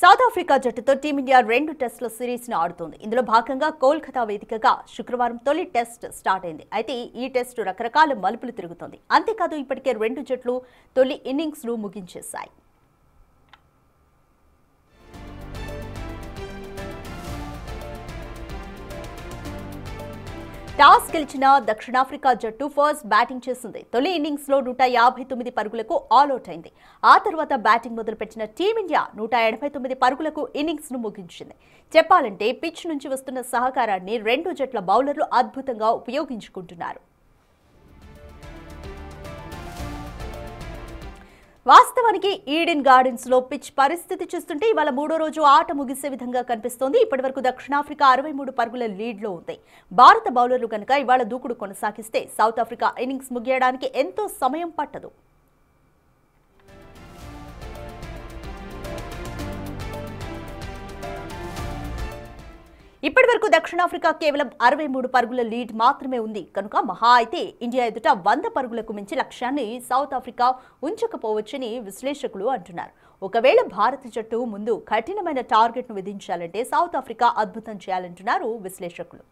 South Africa జట్టుతో team India 2 టెస్టుల series ను ఆడుతోంది. ఇందులో భాగంగా కోల్కతా వేదికగా శుక్రవారం తొలి టెస్ట్ స్టార్ట్ అయింది. అయితే ఈ టెస్టు రకరకాల మలుపులు తిరుగుతోంది. అంతేకాదు ఇప్పటికే 2 జట్లు తొలి ఇన్నింగ్స్ ను ముగించేశాయి. టాస్ గెలిచిన దక్షిణాఫ్రికా జట్టు ఫస్ట్ బ్యాటింగ్ చేసింది. తొలి ఇన్నింగ్స్ లో 159 పరుగులకు ఆల్అౌట్ అయింది. ఆ తర్వాత బ్యాటింగ్ మొదలుపెట్టిన టీమిండియా 189 పరుగులకు ఇన్నింగ్స్ ను ముగించింది. చెప్పాలంటే పిచ్ నుంచి వస్తున్న సహకారాన్ని 2 జట్ల బౌలర్లు అద్భుతంగా ఉపయోగించుకుంటున్నారు. వాస్తవానికి ఈడెన్ గార్డెన్స్ లో పిచ్ పరిస్థితి చూస్తుంటే ఇవాళ 3వ రోజు ఆట ముగిసే విధంగా కనిపిస్తోంది. ఇప్పటివరకు దక్షిణాఫ్రికా 63 పరుగుల లీడ్ లో ఉంది. భారత బౌలర్లు కనుక ఇవాళ దూకుడు కొనసాగిస్తే సౌత్ ఆఫ్రికా ఇన్నింగ్స్ ముగియడానికి ఎంతో సమయం పట్టదు. ఇప్పటివరకు దక్షిణాఫ్రికా కేవలం 63 పరుగుల లీడ్ మాత్రమే ఉంది కనుక మహా అయితే ఇండియా ఎదుట 100 పరుగులకు మించి లక్ష్యాన్ని సౌత్ ఆఫ్రికా ఉంచకపోవచ్చని విశ్లేషకులు అంటున్నారు. ఒకవేళ భారత జట్టు ముందు కఠినమైన టార్గెట్ ను విధించాలంటే సౌత్ ఆఫ్రికా అద్భుతం చేయాలంటున్నారు విశ్లేషకులు.